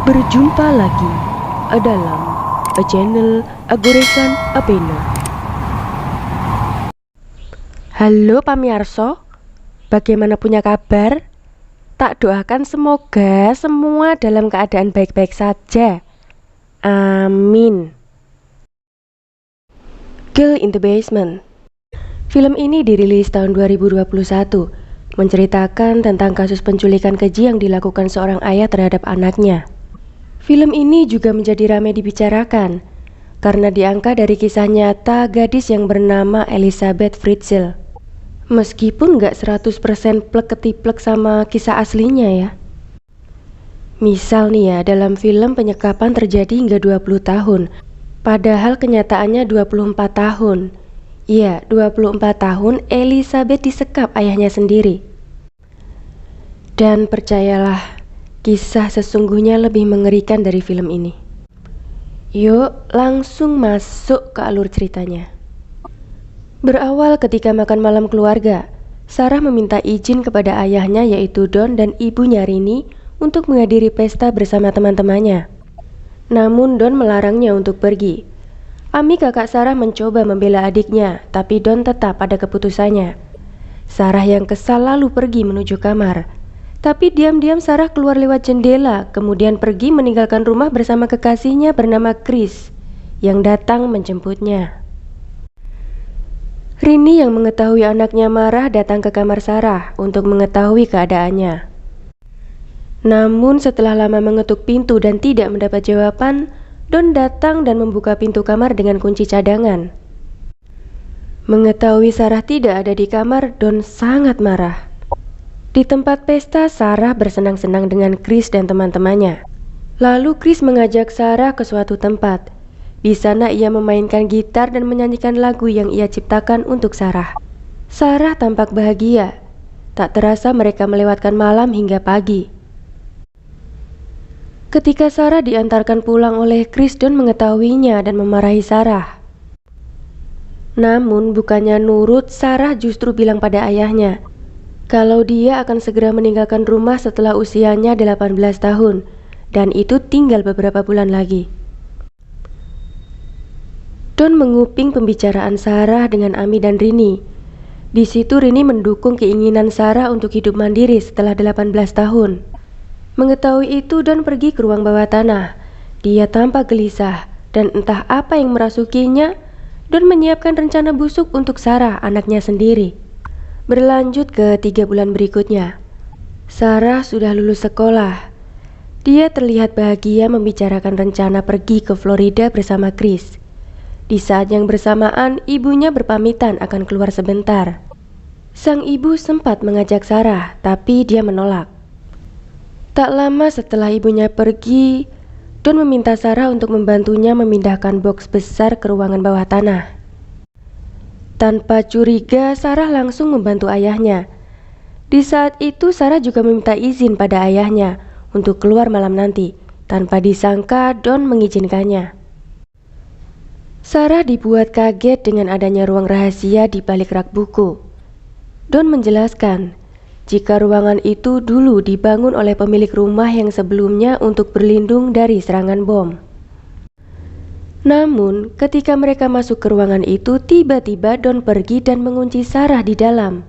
Berjumpa lagi dalam channel Goresan Apena. Halo pamirsa, bagaimana punya kabar? Tak doakan semoga semua dalam keadaan baik-baik saja. Amin. Girl in the Basement. Film ini dirilis tahun 2021, menceritakan tentang kasus penculikan keji yang dilakukan seorang ayah terhadap anaknya. Film ini juga menjadi ramai dibicarakan karena diangkat dari kisah nyata gadis yang bernama Elizabeth Fritzl. Meskipun gak 100% plek-ketiplek sama kisah aslinya ya. Misal nih ya, dalam film penyekapan terjadi hingga 20 tahun, padahal kenyataannya 24 tahun. Iya, 24 tahun Elizabeth disekap ayahnya sendiri. Dan percayalah, kisah sesungguhnya lebih mengerikan dari film ini. Yuk, langsung masuk ke alur ceritanya. Berawal ketika makan malam keluarga, Sarah meminta izin kepada ayahnya yaitu Don dan ibunya Rini untuk menghadiri pesta bersama teman-temannya. Namun Don melarangnya untuk pergi. Ami kakak Sarah mencoba membela adiknya, tapi Don tetap pada keputusannya. Sarah yang kesal lalu pergi menuju kamar. Tapi diam-diam Sarah keluar lewat jendela, kemudian pergi meninggalkan rumah bersama kekasihnya bernama Chris yang datang menjemputnya. Rini yang mengetahui anaknya marah datang ke kamar Sarah untuk mengetahui keadaannya. Namun setelah lama mengetuk pintu dan tidak mendapat jawaban, Don datang dan membuka pintu kamar dengan kunci cadangan. Mengetahui Sarah tidak ada di kamar, Don sangat marah. Di tempat pesta, Sarah bersenang-senang dengan Chris dan teman-temannya. Lalu Chris mengajak Sarah ke suatu tempat. Di sana ia memainkan gitar dan menyanyikan lagu yang ia ciptakan untuk Sarah. Sarah tampak bahagia. Tak terasa mereka melewatkan malam hingga pagi. Ketika Sarah diantarkan pulang oleh Chris, Don mengetahuinya dan memarahi Sarah. Namun bukannya nurut, Sarah justru bilang pada ayahnya kalau dia akan segera meninggalkan rumah setelah usianya 18 tahun, dan itu tinggal beberapa bulan lagi. Don menguping pembicaraan Sarah dengan Ami dan Rini. Di situ Rini mendukung keinginan Sarah untuk hidup mandiri setelah 18 tahun. Mengetahui itu, Don pergi ke ruang bawah tanah. Dia tampak gelisah dan entah apa yang merasukinya. Don menyiapkan rencana busuk untuk Sarah, anaknya sendiri. Berlanjut ke 3 bulan berikutnya. Sarah sudah lulus sekolah. Dia terlihat bahagia membicarakan rencana pergi ke Florida bersama Chris. Di saat yang bersamaan, ibunya berpamitan akan keluar sebentar. Sang ibu sempat mengajak Sarah, tapi dia menolak. Tak lama setelah ibunya pergi, Don meminta Sarah untuk membantunya memindahkan box besar ke ruangan bawah tanah. Tanpa curiga, Sarah langsung membantu ayahnya. Di saat itu, Sarah juga meminta izin pada ayahnya untuk keluar malam nanti. Tanpa disangka, Don mengizinkannya. Sarah dibuat kaget dengan adanya ruang rahasia di balik rak buku. Don menjelaskan jika ruangan itu dulu dibangun oleh pemilik rumah yang sebelumnya untuk berlindung dari serangan bom. Namun, ketika mereka masuk ke ruangan itu, tiba-tiba Don pergi dan mengunci Sarah di dalam.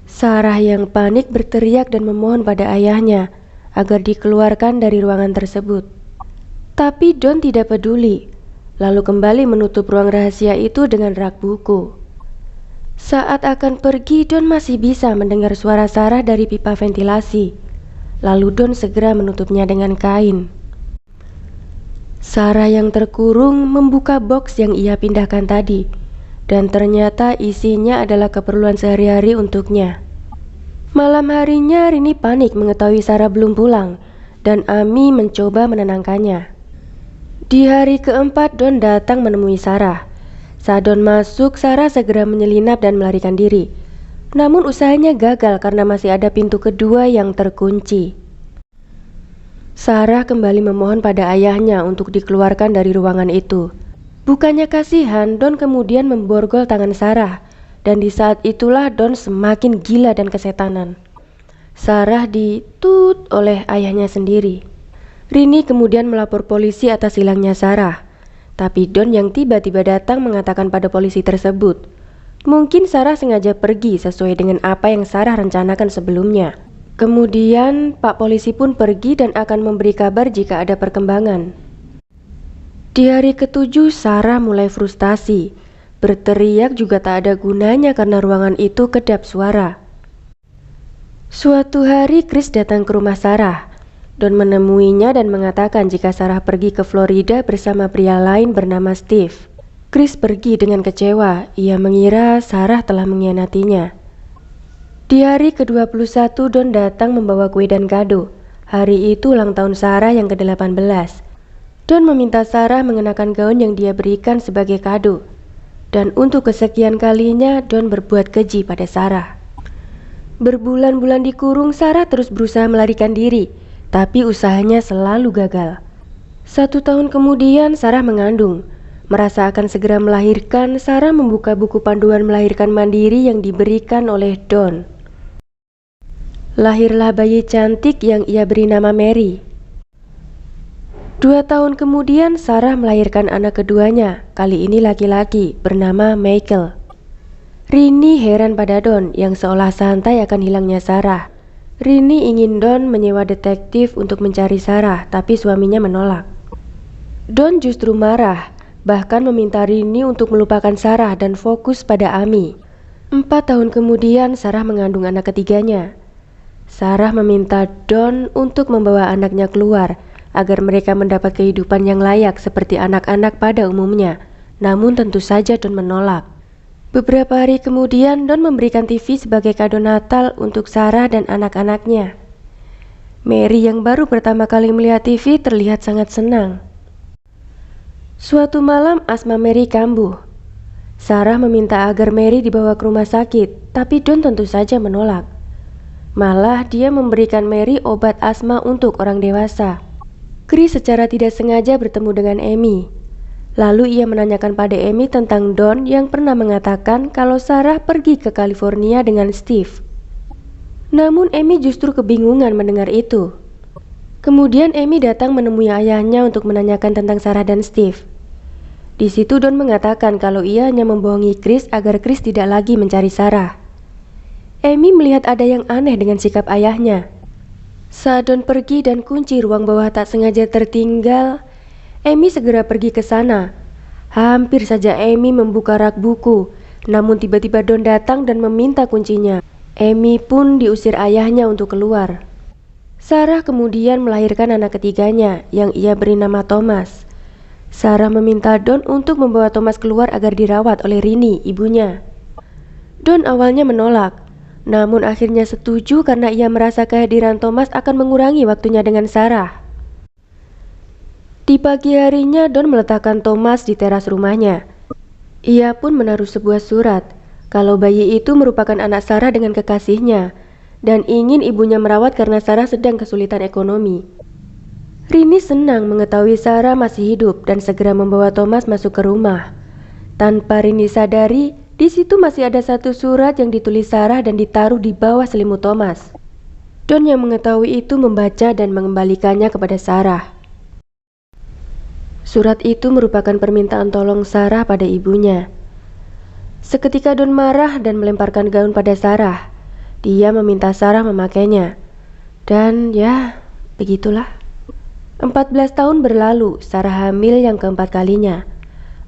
Sarah yang panik berteriak dan memohon pada ayahnya agar dikeluarkan dari ruangan tersebut. Tapi Don tidak peduli, lalu kembali menutup ruang rahasia itu dengan rak buku. Saat akan pergi, Don masih bisa mendengar suara Sarah dari pipa ventilasi. Lalu Don segera menutupnya dengan kain. Sarah yang terkurung membuka box yang ia pindahkan tadi, dan ternyata isinya adalah keperluan sehari-hari untuknya. Malam harinya Rini panik mengetahui Sarah belum pulang, dan Ami mencoba menenangkannya. Di hari keempat, Don datang menemui Sarah. Saat Don masuk, Sarah segera menyelinap dan melarikan diri. Namun usahanya gagal karena masih ada pintu kedua yang terkunci. Sarah kembali memohon pada ayahnya untuk dikeluarkan dari ruangan itu. Bukannya kasihan, Don kemudian memborgol tangan Sarah. Dan di saat itulah Don semakin gila dan kesetanan. Sarah ditut oleh ayahnya sendiri. Rini kemudian melapor polisi atas hilangnya Sarah. Tapi Don yang tiba-tiba datang mengatakan pada polisi tersebut, mungkin Sarah sengaja pergi sesuai dengan apa yang Sarah rencanakan sebelumnya. Kemudian Pak Polisi pun pergi dan akan memberi kabar jika ada perkembangan. Di hari ke-7 Sarah mulai frustasi. Berteriak juga tak ada gunanya karena ruangan itu kedap suara. Suatu hari Chris datang ke rumah Sarah. Don menemuinya dan mengatakan jika Sarah pergi ke Florida bersama pria lain bernama Steve. Chris pergi dengan kecewa. Ia mengira Sarah telah mengkhianatinya. Di hari ke-21 Don datang membawa kue dan kado. Hari itu ulang tahun Sarah yang ke-18. Don meminta Sarah mengenakan gaun yang dia berikan sebagai kado. Dan untuk kesekian kalinya Don berbuat keji pada Sarah. Berbulan-bulan dikurung, Sarah terus berusaha melarikan diri, tapi usahanya selalu gagal. 1 tahun kemudian Sarah mengandung. Merasa akan segera melahirkan, Sarah membuka buku panduan melahirkan mandiri yang diberikan oleh Don. Lahirlah bayi cantik yang ia beri nama Mary. 2 tahun kemudian Sarah melahirkan anak keduanya, kali ini laki-laki, bernama Michael. Rini heran pada Don yang seolah santai akan hilangnya Sarah. Rini ingin Don menyewa detektif untuk mencari Sarah, tapi suaminya menolak. Don justru marah, bahkan meminta Rini untuk melupakan Sarah dan fokus pada Amy. 4 tahun kemudian Sarah mengandung anak ketiganya. Sarah meminta Don untuk membawa anaknya keluar agar mereka mendapat kehidupan yang layak seperti anak-anak pada umumnya. Namun tentu saja Don menolak. Beberapa hari kemudian Don memberikan TV sebagai kado Natal untuk Sarah dan anak-anaknya. Mary yang baru pertama kali melihat TV terlihat sangat senang. Suatu malam asma Mary kambuh. Sarah meminta agar Mary dibawa ke rumah sakit, tapi Don tentu saja menolak. Malah dia memberikan Mary obat asma untuk orang dewasa. Chris secara tidak sengaja bertemu dengan Amy. Lalu ia menanyakan pada Amy tentang Don yang pernah mengatakan kalau Sarah pergi ke California dengan Steve. Namun Amy justru kebingungan mendengar itu. Kemudian Amy datang menemui ayahnya untuk menanyakan tentang Sarah dan Steve. Di situ Don mengatakan kalau ia hanya membohongi Chris agar Chris tidak lagi mencari Sarah. Amy melihat ada yang aneh dengan sikap ayahnya. Saat Don pergi dan kunci ruang bawah tak sengaja tertinggal, Amy segera pergi ke sana. Hampir saja Amy membuka rak buku, namun tiba-tiba Don datang dan meminta kuncinya. Amy pun diusir ayahnya untuk keluar. Sarah kemudian melahirkan anak ketiganya yang ia beri nama Thomas. Sarah meminta Don untuk membawa Thomas keluar agar dirawat oleh Rini, ibunya. Don awalnya menolak, namun akhirnya setuju karena ia merasa kehadiran Thomas akan mengurangi waktunya dengan Sarah. Di pagi harinya Don meletakkan Thomas di teras rumahnya. Ia pun menaruh sebuah surat kalau bayi itu merupakan anak Sarah dengan kekasihnya dan ingin ibunya merawat karena Sarah sedang kesulitan ekonomi. Rini senang mengetahui Sarah masih hidup dan segera membawa Thomas masuk ke rumah. Tanpa Rini sadari, di situ masih ada satu surat yang ditulis Sarah dan ditaruh di bawah selimut Thomas. Don yang mengetahui itu membaca dan mengembalikannya kepada Sarah. Surat itu merupakan permintaan tolong Sarah pada ibunya. Seketika Don marah dan melemparkan gaun pada Sarah. Dia meminta Sarah memakainya. Dan ya, begitulah. 14 tahun berlalu, Sarah hamil yang keempat kalinya.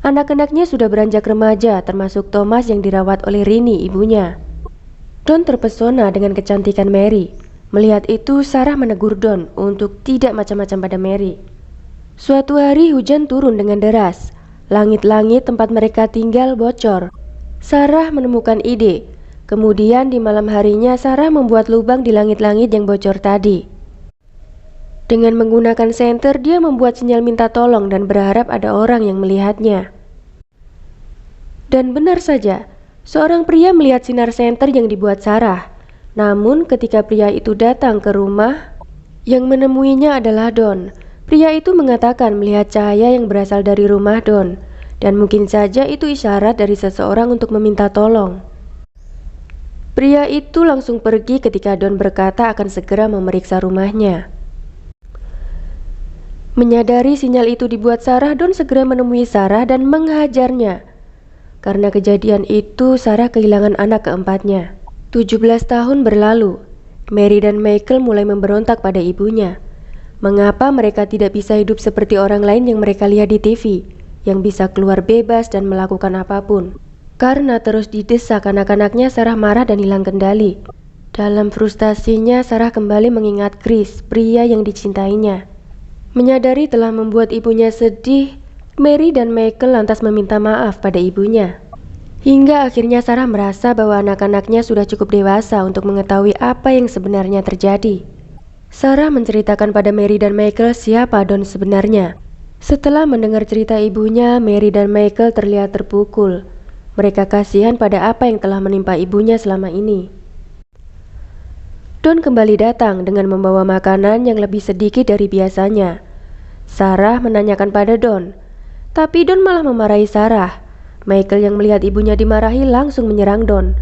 Anak-anaknya sudah beranjak remaja, termasuk Thomas yang dirawat oleh Rini, ibunya. Don terpesona dengan kecantikan Mary. Melihat itu, Sarah menegur Don untuk tidak macam-macam pada Mary. Suatu hari hujan turun dengan deras. Langit-langit tempat mereka tinggal bocor. Sarah menemukan ide. Kemudian di malam harinya Sarah membuat lubang di langit-langit yang bocor tadi. Dengan menggunakan senter, dia membuat sinyal minta tolong dan berharap ada orang yang melihatnya. Dan benar saja, seorang pria melihat sinar senter yang dibuat Sarah. Namun ketika pria itu datang ke rumah, yang menemuinya adalah Don. Pria itu mengatakan melihat cahaya yang berasal dari rumah Don, dan mungkin saja itu isyarat dari seseorang untuk meminta tolong. Pria itu langsung pergi ketika Don berkata akan segera memeriksa rumahnya. Menyadari sinyal itu dibuat Sarah, Don segera menemui Sarah dan menghajarnya. Karena kejadian itu, Sarah kehilangan anak keempatnya. 17 tahun berlalu, Mary dan Michael mulai memberontak pada ibunya. Mengapa mereka tidak bisa hidup seperti orang lain yang mereka lihat di TV, yang bisa keluar bebas dan melakukan apapun? Karena terus didesak anak-anaknya, Sarah marah dan hilang kendali. Dalam frustasinya, Sarah kembali mengingat Chris, pria yang dicintainya. Menyadari telah membuat ibunya sedih, Mary dan Michael lantas meminta maaf pada ibunya. Hingga akhirnya Sarah merasa bahwa anak-anaknya sudah cukup dewasa untuk mengetahui apa yang sebenarnya terjadi. Sarah menceritakan pada Mary dan Michael siapa Don sebenarnya. Setelah mendengar cerita ibunya, Mary dan Michael terlihat terpukul. Mereka kasihan pada apa yang telah menimpa ibunya selama ini. Don kembali datang dengan membawa makanan yang lebih sedikit dari biasanya. Sarah menanyakan pada Don, tapi Don malah memarahi Sarah. Michael yang melihat ibunya dimarahi langsung menyerang Don.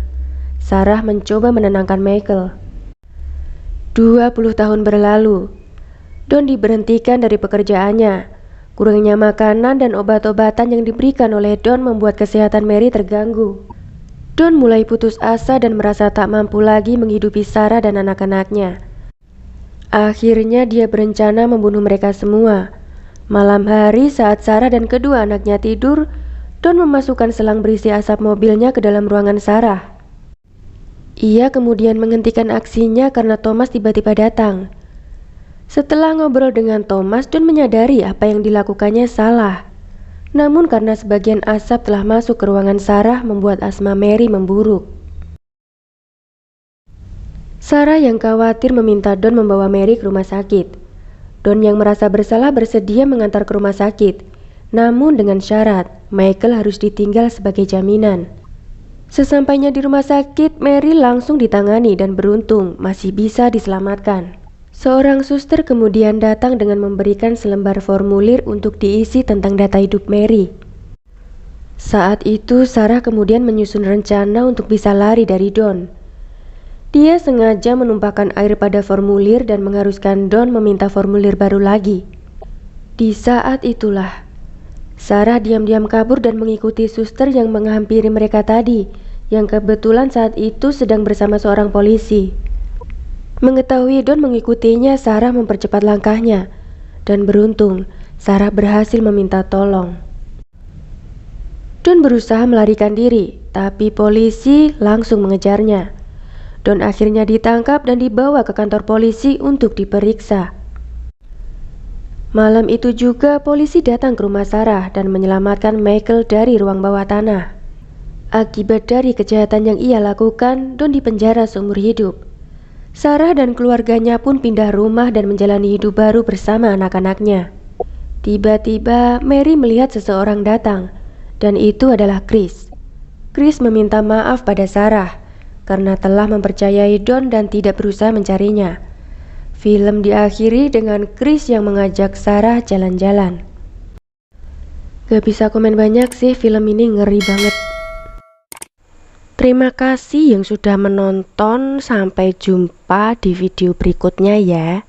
Sarah mencoba menenangkan Michael. 20 tahun berlalu. Don diberhentikan dari pekerjaannya. Kurangnya makanan dan obat-obatan yang diberikan oleh Don membuat kesehatan Mary terganggu. Don mulai putus asa dan merasa tak mampu lagi menghidupi Sarah dan anak-anaknya. Akhirnya dia berencana membunuh mereka semua. Malam hari saat Sarah dan kedua anaknya tidur, Don memasukkan selang berisi asap mobilnya ke dalam ruangan Sarah. Ia kemudian menghentikan aksinya karena Thomas tiba-tiba datang. Setelah ngobrol dengan Thomas, Don menyadari apa yang dilakukannya salah. Namun karena sebagian asap telah masuk ke ruangan Sarah, membuat asma Mary memburuk. Sarah yang khawatir meminta Don membawa Mary ke rumah sakit. Don yang merasa bersalah bersedia mengantar ke rumah sakit. Namun dengan syarat, Michael harus ditinggal sebagai jaminan. Sesampainya di rumah sakit, Mary langsung ditangani dan beruntung masih bisa diselamatkan. Seorang suster kemudian datang dengan memberikan selembar formulir untuk diisi tentang data hidup Mary. Saat itu, Sarah kemudian menyusun rencana untuk bisa lari dari Don. Dia sengaja menumpahkan air pada formulir dan mengharuskan Don meminta formulir baru lagi. Di saat itulah, Sarah diam-diam kabur dan mengikuti suster yang menghampiri mereka tadi, yang kebetulan saat itu sedang bersama seorang polisi. Mengetahui Don mengikutinya, Sarah mempercepat langkahnya, dan beruntung Sarah berhasil meminta tolong. Don berusaha melarikan diri, tapi polisi langsung mengejarnya. Don akhirnya ditangkap dan dibawa ke kantor polisi untuk diperiksa. Malam itu juga polisi datang ke rumah Sarah dan menyelamatkan Michael dari ruang bawah tanah. Akibat dari kejahatan yang ia lakukan, Don dipenjara seumur hidup. Sarah dan keluarganya pun pindah rumah dan menjalani hidup baru bersama anak-anaknya. Tiba-tiba Mary melihat seseorang datang, dan itu adalah Chris. Chris meminta maaf pada Sarah karena telah mempercayai Don dan tidak berusaha mencarinya. Film diakhiri dengan Chris yang mengajak Sarah jalan-jalan. Gak bisa komen banyak sih, film ini ngeri banget. Terima kasih yang sudah menonton, sampai jumpa di video berikutnya ya.